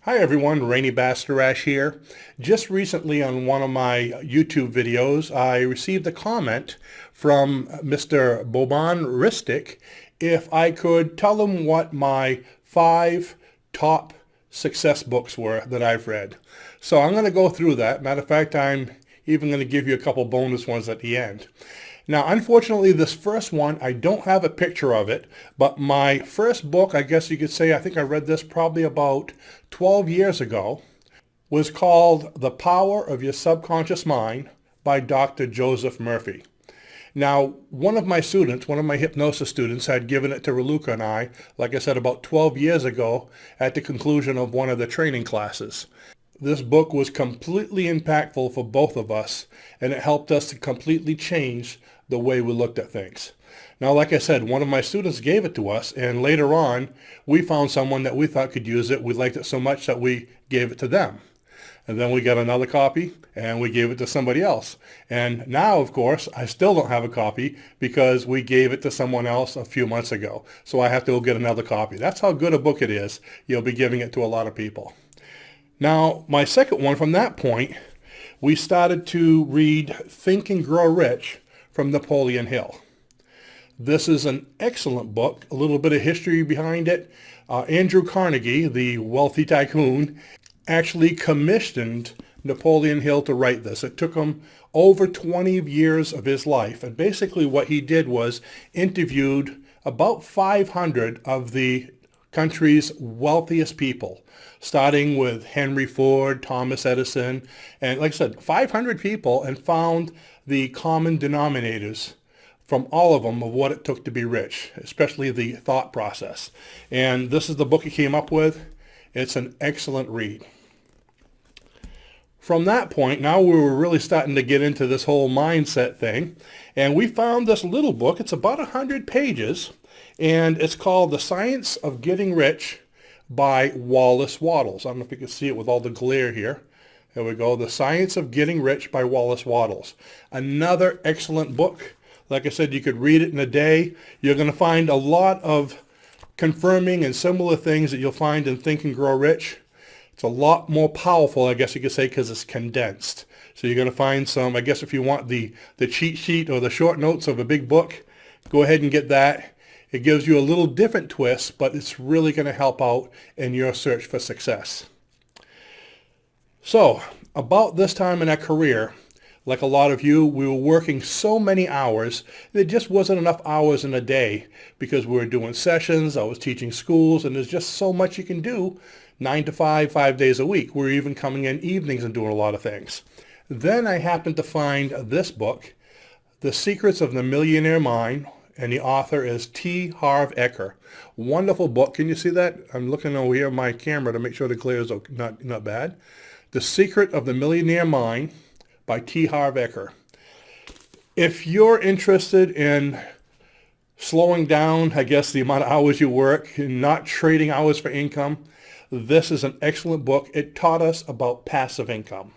Hi everyone, Rene here. Just recently on one of my YouTube videos, I received a comment from Mr. Boban Ristic if I could tell him what my 5 top success books were that I've read. So I'm going to go through that. Matter of fact, I'm even going to give you a couple bonus ones at the end. Now, unfortunately, this first one, I don't have a picture of it, but my first book, I guess you could say, I think I read this probably about 12 years ago, was called The Power of Your Subconscious Mind by Dr. Joseph Murphy. Now, one of my students, one of my hypnosis students, had given it to Raluca and I, like I said, about 12 years ago at the conclusion of one of the training classes. This book was completely impactful for both of us, and it helped us to completely change the way we looked at things. Now, like I said, one of my students gave it to us, and later on, we found someone that we thought could use it. We liked it so much that we gave it to them. And then we got another copy, and we gave it to somebody else. And now, of course, I still don't have a copy because we gave it to someone else a few months ago. So I have to go get another copy. That's how good a book it is. You'll be giving it to a lot of people. Now, my second one from that point, we started to read Think and Grow Rich from Napoleon Hill. This is an excellent book, a little bit of history behind it. Andrew Carnegie, the wealthy tycoon, actually commissioned Napoleon Hill to write this. It took him over 20 years of his life. And basically what he did was interviewed about 500 of the country's wealthiest people, starting with Henry Ford, Thomas Edison, and like I said, 500 people, and found the common denominators from all of them of what it took to be rich, especially the thought process. And this is the book he came up with. It's an excellent read. From that point, now we were really starting to get into this whole mindset thing, and we found this little book. It's about 100 pages, and it's called The Science of Getting Rich by Wallace Wattles. I don't know if you can see it with all the glare here. There we go. The Science of Getting Rich by Wallace Wattles. Another excellent book. Like I said, you could read it in a day. You're going to find a lot of confirming and similar things that you'll find in Think and Grow Rich. It's a lot more powerful, I guess you could say, because it's condensed. So you're going to find some, I guess if you want the cheat sheet or the short notes of a big book, go ahead and get that. It gives you a little different twist, but it's really going to help out in your search for success. So, about this time in our career, like a lot of you, we were working so many hours, there just wasn't enough hours in a day because we were doing sessions, I was teaching schools, and there's just so much you can do, 9 to 5, 5 days a week. We're even coming in evenings and doing a lot of things. Then I happened to find this book, The Secrets of the Millionaire Mind, and the author is T. Harv Eker. Wonderful book. Can you see that? I'm looking over here at my camera to make sure the glare is not bad. The Secret of the Millionaire Mind by T. Harv Eker. If you're interested in slowing down, I guess, the amount of hours you work and not trading hours for income, this is an excellent book. It taught us about passive income.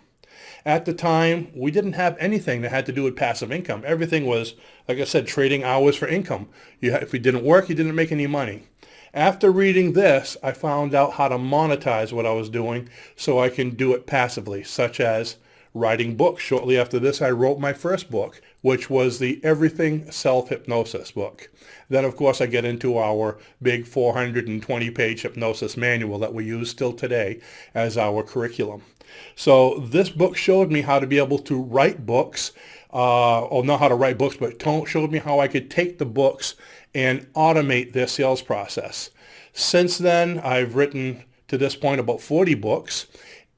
At the time, we didn't have anything that had to do with passive income. Everything was, like I said, trading hours for income. If you didn't work, you didn't make any money. After reading this, I found out how to monetize what I was doing so I can do it passively, such as writing books. Shortly after this, I wrote my first book, which was the Everything Self-Hypnosis book. Then, of course, I get into our big 420-page hypnosis manual that we use still today as our curriculum. So this book showed me how to be able to write books, or not how to write books, but showed me how I could take the books and automate their sales process. Since then, I've written to this point about 40 books,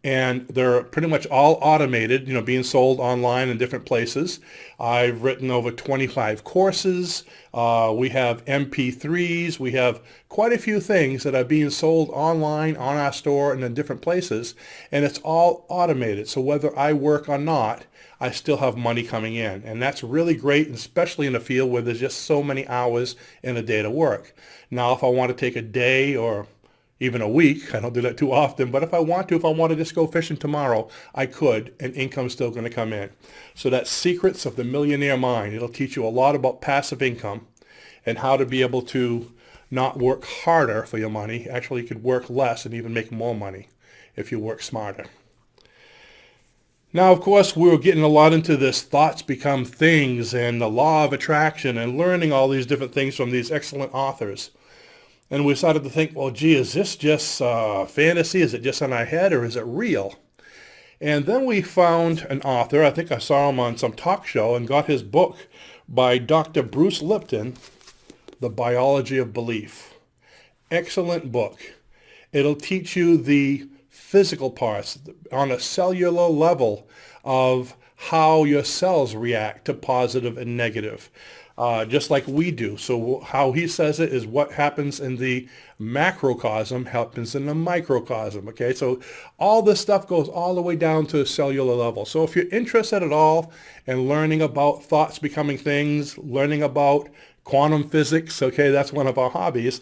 and they're pretty much all automated, being sold online in different places. I've written over 25 courses. We have MP3s. We have quite a few things that are being sold online on our store and in different places, and it's all automated. So whether I work or not, I still have money coming in, and that's really great, especially in a field where there's just so many hours in a day to work. Now, if I want to take a day or even a week, I don't do that too often, but if I want to just go fishing tomorrow, I could, and income's still going to come in. So that's Secrets of the Millionaire Mind. It'll teach you a lot about passive income and how to be able to not work harder for your money. Actually, you could work less and even make more money. if you work smarter. Now, of course, we were getting a lot into this thoughts become things and the law of attraction and learning all these different things from these excellent authors. And we started to think, well, gee, is this just fantasy? Is it just in our head, or is it real? And then we found an author, I think I saw him on some talk show, and got his book by Dr. Bruce Lipton, The Biology of Belief. Excellent book. It'll teach you the physical parts on a cellular level of how your cells react to positive and negative, just like we do. So how he says it is what happens in the macrocosm happens in the microcosm. Okay, so all this stuff goes all the way down to a cellular level. So if you're interested at all in learning about thoughts becoming things, learning about quantum physics, okay, that's one of our hobbies.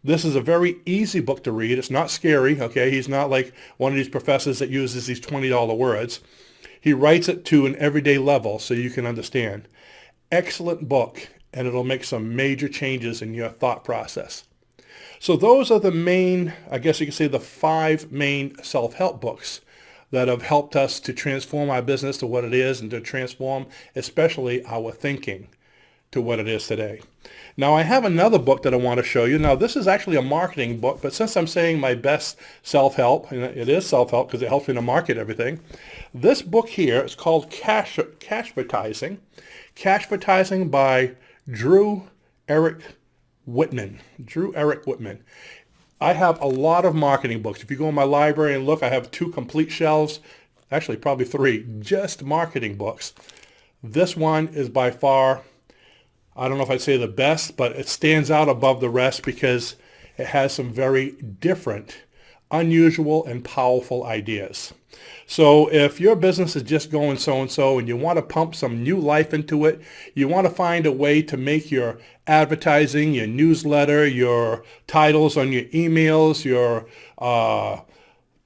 This is a very easy book to read. It's not scary, okay? He's not like one of these professors that uses these $20 words. He writes it to an everyday level so you can understand. Excellent book, and it'll make some major changes in your thought process. So those are the main, I guess you could say, the 5 main self-help books that have helped us to transform our business to what it is and to transform especially our thinking to what it is today. Now, I have another book that I want to show you. Now, this is actually a marketing book, but since I'm saying my best self-help, and it is self-help because it helps me to market everything, this book here is called Cashvertising. Cashvertising by Drew Eric Whitman. Drew Eric Whitman. I have a lot of marketing books. If you go in my library and look, I have 2 complete shelves, actually probably 3, just marketing books. This one is by far, I don't know if I'd say the best, but it stands out above the rest because it has some very different, unusual, and powerful ideas. So if your business is just going so-and-so and you want to pump some new life into it, you want to find a way to make your advertising, your newsletter, your titles on your emails, your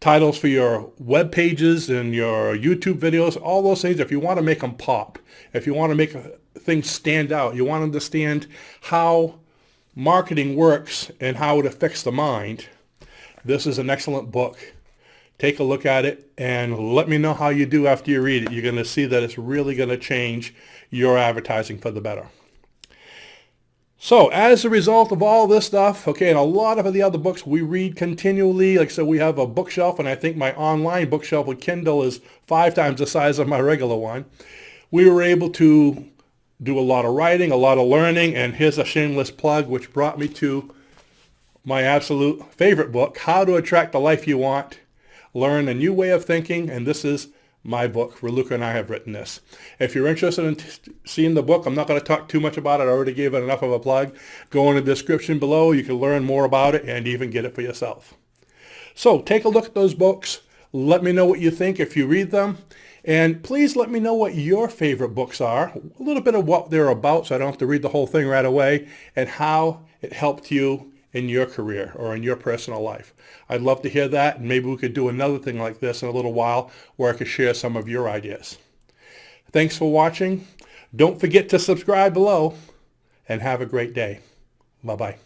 titles for your web pages and your YouTube videos, all those things, if you want to make them pop, if you want to make things stand out, you want to understand how marketing works and how it affects the mind, this is an excellent book. Take a look at it and let me know how you do after you read it. You're going to see that it's really going to change your advertising for the better. So as a result of all this stuff, okay, and a lot of the other books we read continually, like so we have a bookshelf, and I think my online bookshelf with Kindle is 5 times the size of my regular one. We were able to do a lot of writing, a lot of learning, and here's a shameless plug, which brought me to my absolute favorite book, How to Attract the Life You Want, Learn a New Way of Thinking, and this is my book. Raluca and I have written this. If you're interested in seeing the book, I'm not going to talk too much about it. I already gave it enough of a plug. Go in the description below. You can learn more about it and even get it for yourself. So take a look at those books. Let me know what you think if you read them. And please let me know what your favorite books are, a little bit of what they're about so I don't have to read the whole thing right away, and how it helped you in your career or in your personal life. I'd love to hear that, and maybe we could do another thing like this in a little while where I could share some of your ideas. Thanks for watching. Don't forget to subscribe below, and have a great day. Bye-bye.